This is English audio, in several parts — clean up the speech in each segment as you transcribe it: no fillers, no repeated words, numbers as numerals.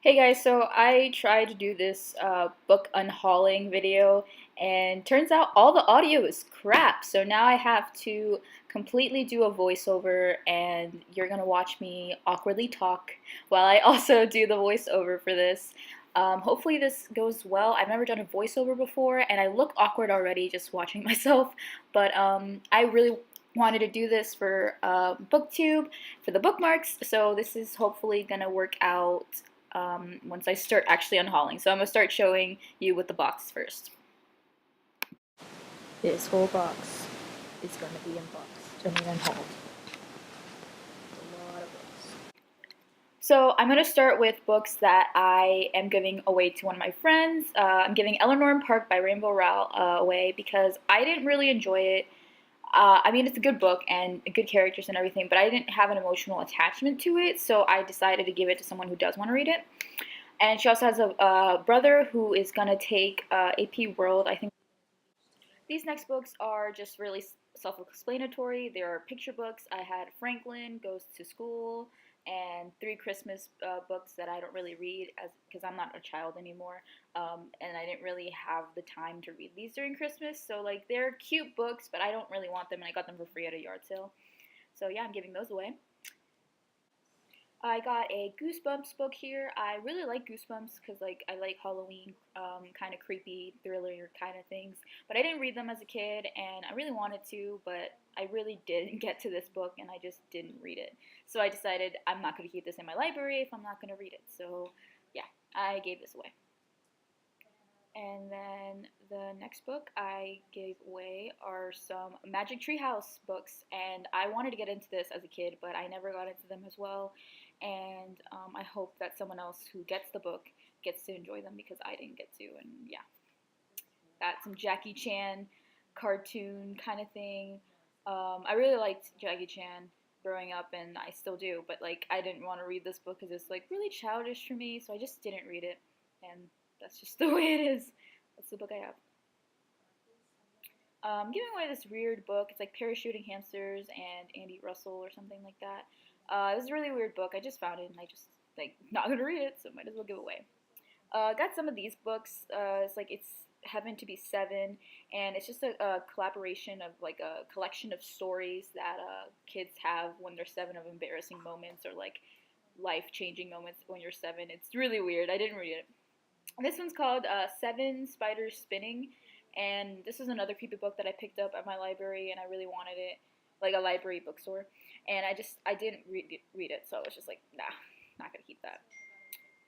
Hey guys, so I tried to do this book unhauling video, and turns out all the audio is crap. So now I have to completely do a voiceover, and you're gonna watch me awkwardly talk while I also do the voiceover for this. Hopefully this goes well. I've never done a voiceover before, and I look awkward already just watching myself. But I really wanted to do this for BookTube for the bookmarks, so this is hopefully gonna work out once I start actually unhauling. So I'm gonna start showing you with the box first. This whole box is gonna be unhauled. A lot of books. So I'm gonna start with books that I am giving away to one of my friends. I'm giving Eleanor and Park by Rainbow Rowell away because I didn't really enjoy it. I mean, it's a good book and good characters and everything, but I didn't have an emotional attachment to it, so I decided to give it to someone who does want to read it. And she also has a brother who is going to take AP World, I think. These next books are just really self-explanatory. They are picture books. I had Franklin Goes to School and three Christmas books that I don't really read as because I'm not a child anymore, and I didn't really have the time to read these during Christmas. So like they're cute books, but I don't really want them, and I got them for free at a yard sale. So yeah, I'm giving those away. I got a Goosebumps book here. I really like Goosebumps because like I like Halloween, kind of creepy thriller kind of things. But I didn't read them as a kid, and I really wanted to, but I really didn't get to this book, and I just didn't read it. So I decided I'm not going to keep this in my library if I'm not going to read it. So yeah, I gave this away. And then the next book I gave away are some Magic Treehouse books, and I wanted to get into this as a kid, but I never got into them as well. And I hope that someone else who gets the book gets to enjoy them because I didn't get to. And yeah, that's some Jackie Chan cartoon kind of thing. I really liked Jackie Chan growing up, and I still do, but like I didn't want to read this book because it's like really childish for me, so I just didn't read it, and that's just the way it is. That's the book I have. Giving away this weird book. It's like Parachuting Hamsters and Andy Russell or something like that. This is a really weird book. I just found it and I just like not gonna read it, so might as well give it away. Got some of these books. It's Heaven to Be Seven, and it's just a collaboration of like a collection of stories that kids have when they're seven, of embarrassing moments or like life changing moments when you're seven. It's really weird. I didn't read it. This one's called Seven Spiders Spinning, and this is another creepy book that I picked up at my library, and I really wanted it, like a library bookstore, and I didn't read it, so I was just like, nah, not gonna keep that.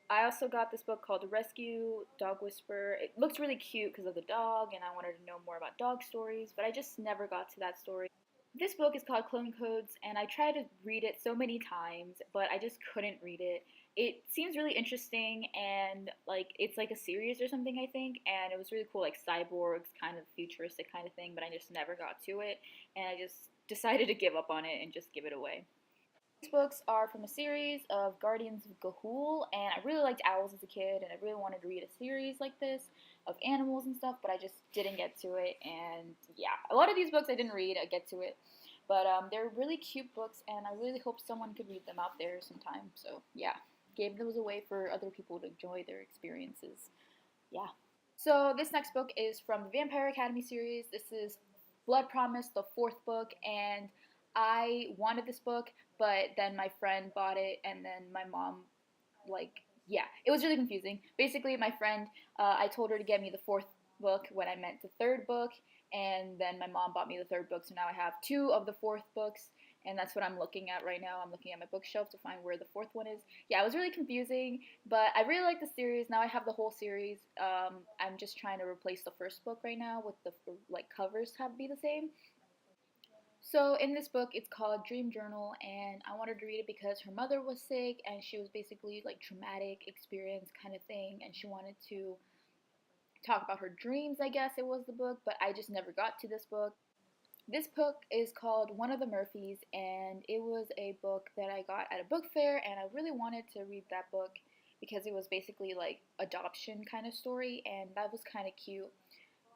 I also got this book called Rescue Dog Whisperer. It looks really cute because of the dog, and I wanted to know more about dog stories, but I just never got to that story. This book is called Clone Codes, and I tried to read it so many times, but I just couldn't read it. It seems really interesting, and like it's like a series or something, I think, and it was really cool, like cyborgs, kind of futuristic kind of thing, but I just never got to it, and I just decided to give up on it and just give it away. These books are from a series of Guardians of Gahul, and I really liked owls as a kid, and I really wanted to read a series like this of animals and stuff, but I just didn't get to it. And yeah, a lot of these books I didn't read, I get to it, but they're really cute books, and I really hope someone could read them out there sometime. So yeah, gave those away for other people to enjoy their experiences. Yeah. So this next book is from the Vampire Academy series. This is Blood Promise, the fourth book, and I wanted this book, but then my friend bought it, and then my mom, like, yeah, it was really confusing. Basically, my friend, I told her to get me the fourth book when I meant the third book, and then my mom bought me the third book, so now I have two of the fourth books, and that's what I'm looking at right now. I'm looking at my bookshelf to find where the fourth one is. Yeah, it was really confusing, but I really like the series. Now I have the whole series. I'm just trying to replace the first book right now with the like covers have to be the same. So in this book, it's called Dream Journal, and I wanted to read it because her mother was sick, and she was basically like traumatic experience kind of thing, and she wanted to talk about her dreams. I guess it was the book, but I just never got to this book. This book is called One of the Murphys, and it was a book that I got at a book fair, and I really wanted to read that book because it was basically like adoption kind of story, and that was kind of cute.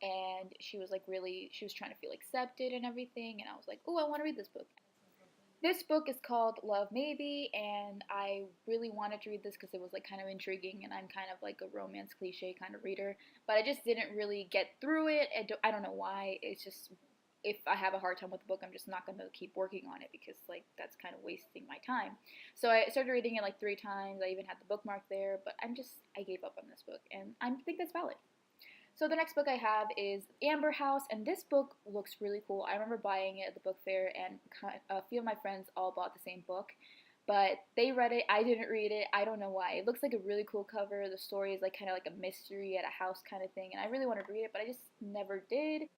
And she was like really, she was trying to feel accepted and everything, and I was like, oh, I want to read this book. This book is called Love Maybe, and I really wanted to read this because it was like kind of intriguing, and I'm kind of like a romance cliche kind of reader, but I just didn't really get through it. I don't know why. It's just if I have a hard time with the book, I'm just not gonna keep working on it because like that's kind of wasting my time. So I started reading it like 3 times. I even had the bookmark there, but I gave up on this book, and I think that's valid. So the next book I have is Amber House, and this book looks really cool. I remember buying it at the book fair, and a few of my friends all bought the same book, but they read it. I didn't read it. I don't know why. It looks like a really cool cover. The story is like kind of like a mystery at a house kind of thing, and I really wanted to read it, but I just never did.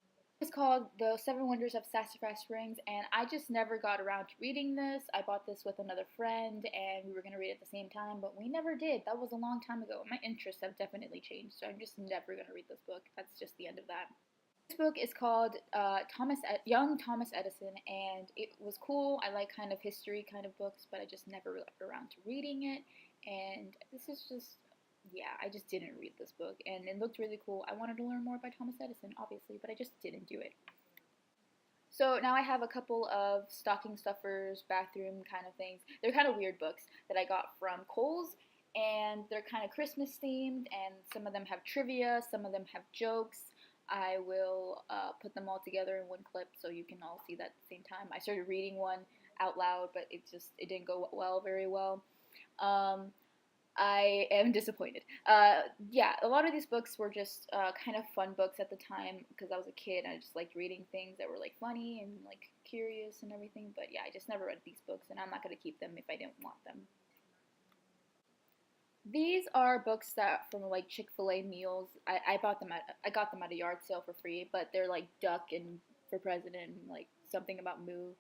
It's called The Seven Wonders of Sassafras Springs, and I just never got around to reading this. I bought this with another friend, and we were going to read it at the same time, but we never did. That was a long time ago. My interests have definitely changed, so I'm just never going to read this book. That's just the end of that. This book is called Young Thomas Edison, and it was cool. I like kind of history kind of books, but I just never got around to reading it, and this is just yeah, I just didn't read this book, and it looked really cool. I wanted to learn more about Thomas Edison, obviously, but I just didn't do it. So now I have a couple of stocking stuffers, bathroom kind of things. They're kind of weird books that I got from Kohl's, and they're kind of Christmas themed, and some of them have trivia, some of them have jokes. I will put them all together in one clip so you can all see that at the same time. I started reading one out loud, but it didn't go very well. Um, I am disappointed. Yeah, a lot of these books were just kind of fun books at the time because I was a kid and I just liked reading things that were like funny and like curious and everything. But yeah, I just never read these books, and I'm not gonna keep them if I didn't want them. These are books that from like Chick-fil-A meals. I got them at a yard sale for free, but they're like Duck and For President and like something about Moo.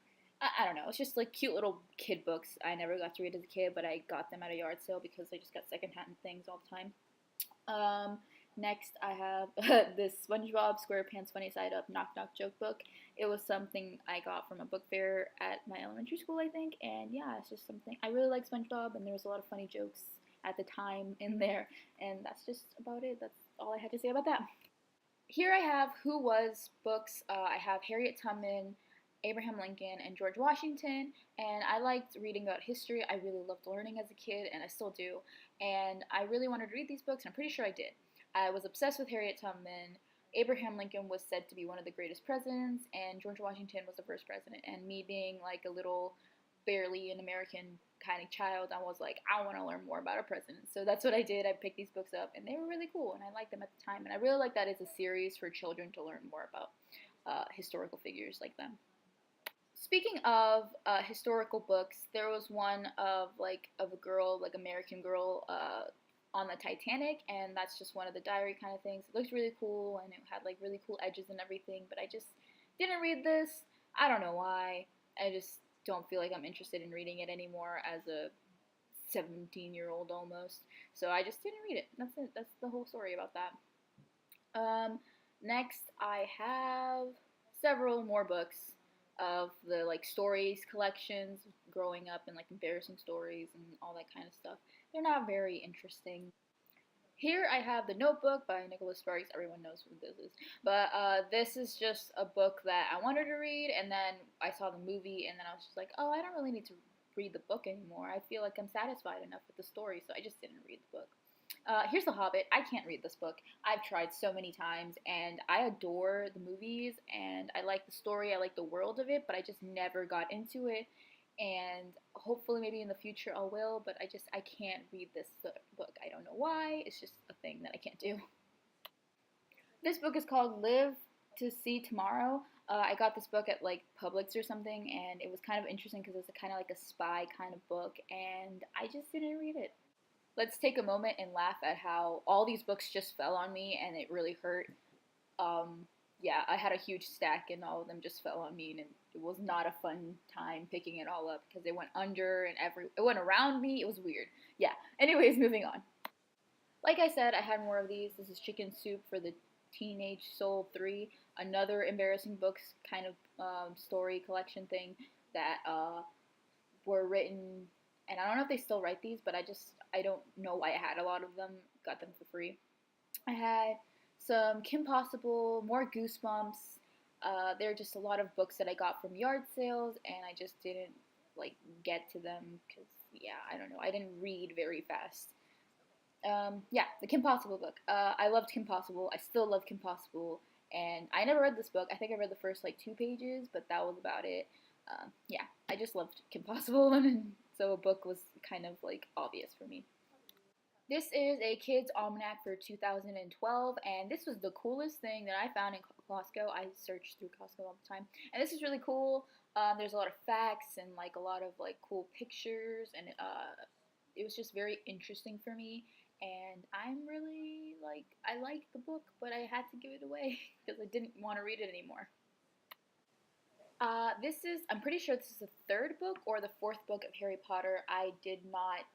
I don't know. It's just like cute little kid books. I never got to read as a kid, but I got them at a yard sale because I just got secondhand things all the time. Next, I have this SpongeBob SquarePants Funny Side Up Knock Knock Joke book. It was something I got from a book fair at my elementary school, I think, and yeah, it's just something. I really like SpongeBob, and there was a lot of funny jokes at the time in there, and that's just about it. That's all I had to say about that. Here I have Who Was books. I have Harriet Tubman, Abraham Lincoln, and George Washington, and I liked reading about history. I really loved learning as a kid, and I still do, and I really wanted to read these books, and I'm pretty sure I did. I was obsessed with Harriet Tubman. Abraham Lincoln was said to be one of the greatest presidents, and George Washington was the first president, and me being like a little barely an American kind of child, I was like, I want to learn more about a president. So that's what I did. I picked these books up, and they were really cool, and I liked them at the time. And I really like that it's a series for children to learn more about historical figures like them. Speaking of historical books, there was one of a girl, like American girl, on the Titanic, and that's just one of the diary kind of things. It looked really cool, and it had like really cool edges and everything. But I just didn't read this. I don't know why. I just don't feel like I'm interested in reading it anymore as a 17-year-old almost. So I just didn't read it. That's it. That's the whole story about that. Next, I have several more books of the like stories collections growing up and like embarrassing stories and all that kind of stuff. They're not very interesting. Here I have The Notebook by Nicholas Sparks. Everyone knows who this is. But this is just a book that I wanted to read, and then I saw the movie, and then I was just like, oh, I don't really need to read the book anymore. I feel like I'm satisfied enough with the story, so I just didn't read the book. Here's The Hobbit. I can't read this book. I've tried so many times, and I adore the movies, and I like the story, I like the world of it, but I just never got into it, and hopefully maybe in the future I will, but I can't read this book. I don't know why. It's just a thing that I can't do. This book is called Live to See Tomorrow. I got this book at like Publix or something, and it was kind of interesting because it's kind of like a spy kind of book, and I just didn't read it. Let's take a moment and laugh at how all these books just fell on me, and it really hurt. Yeah, I had a huge stack, and all of them just fell on me, and it was not a fun time picking it all up because it went under and it went around me. It was weird. Yeah. Anyways, moving on. Like I said, I had more of these. This is Chicken Soup for the Teenage Soul 3, another embarrassing books kind of story collection thing that were written, and I don't know if they still write these, but I don't know why I had a lot of them, got them for free. I had some Kim Possible, more Goosebumps. There are just a lot of books that I got from yard sales, and I just didn't like get to them because yeah, I don't know. I didn't read very fast. Yeah, the Kim Possible book. I loved Kim Possible. I still love Kim Possible, and I never read this book. I think I read the first like 2 pages, but that was about it. Yeah, I just loved Kim Possible, and so a book was kind of like obvious for me. This is a kid's almanac for 2012, and this was the coolest thing that I found in Costco. I searched through Costco all the time, and this is really cool. There's a lot of facts and like a lot of like cool pictures, and it was just very interesting for me. And I'm really like I liked the book, but I had to give it away because I didn't want to read it anymore. This is, I'm pretty sure this is the third book or the fourth book of Harry Potter. I did not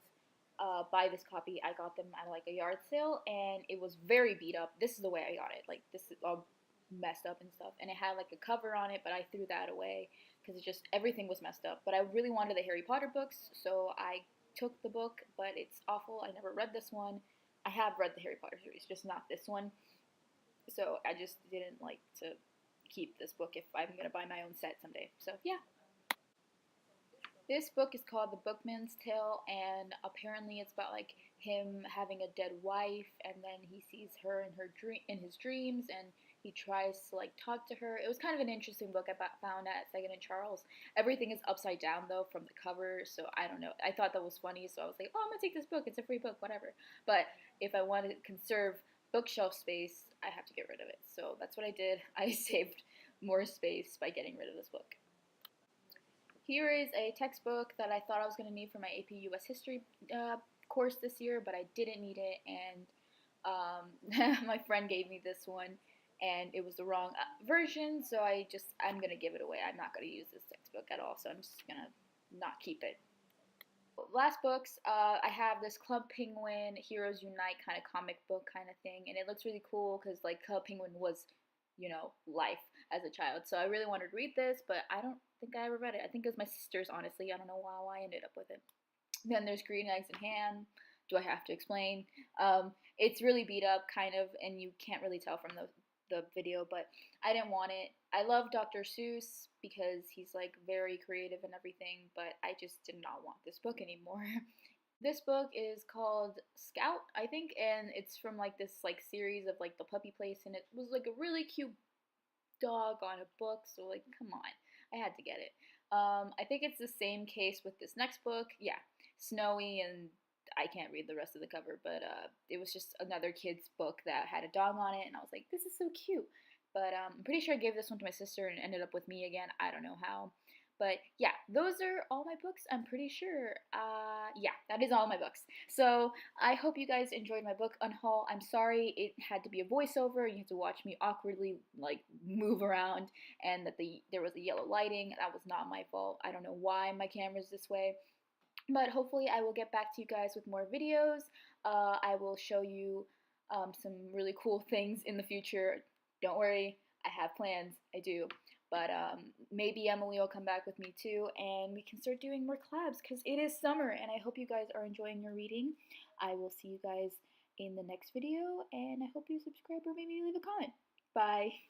buy this copy. I got them at like a yard sale, and it was very beat up. This is the way I got it. Like this is all messed up and stuff, and it had like a cover on it, but I threw that away because it just everything was messed up. But I really wanted the Harry Potter books, so I took the book. But it's awful. I never read this one. I have read the Harry Potter series, just not this one. So I just didn't like to keep this book if I'm gonna buy my own set someday. So yeah. This book is called The Bookman's Tale, and apparently it's about like him having a dead wife, and then he sees her in his dreams, and he tries to like talk to her. It was kind of an interesting book I found at Second and Charles. Everything is upside down though from the cover, so I don't know. I thought that was funny, so I was like, oh, I'm gonna take this book. It's a free book, whatever. But if I wanted to conserve bookshelf space, I have to get rid of it. So that's what I did. I saved more space by getting rid of this book. Here is a textbook that I thought I was going to need for my AP US History course this year, but I didn't need it, and my friend gave me this one, and it was the wrong version, so I'm going to give it away. I'm not going to use this textbook at all, so I'm just going to not keep it. Last books, I have this Club Penguin Heroes Unite kind of comic book kind of thing, and it looks really cool because like Club Penguin was, you know, life as a child. So I really wanted to read this, but I don't think I ever read it. I think it was my sister's, honestly. I don't know how I ended up with it. Then there's Green Eggs and Ham. Do I have to explain? It's really beat up, kind of, and you can't really tell from the video, but I didn't want it. I love Dr. Seuss because he's like very creative and everything, but I just did not want this book anymore. This book is called Scout, I think, and it's from like this like series of like the puppy place, and it was like a really cute dog on a book, so like come on, I had to get it. I think it's the same case with this next book. Yeah, snowy, and I can't read the rest of the cover, but it was just another kid's book that had a dog on it, and I was like, this is so cute. But I'm pretty sure I gave this one to my sister and it ended up with me again. I don't know how. But yeah, those are all my books, I'm pretty sure. Yeah, that is all my books. So I hope you guys enjoyed my book, Unhaul. I'm sorry it had to be a voiceover. You had to watch me awkwardly like move around, and that there was a yellow lighting. That was not my fault. I don't know why my camera's this way. But hopefully I will get back to you guys with more videos. I will show you some really cool things in the future. Don't worry, I have plans. I do. But maybe Emily will come back with me too, and we can start doing more collabs because it is summer, and I hope you guys are enjoying your reading. I will see you guys in the next video, and I hope you subscribe or maybe leave a comment. Bye.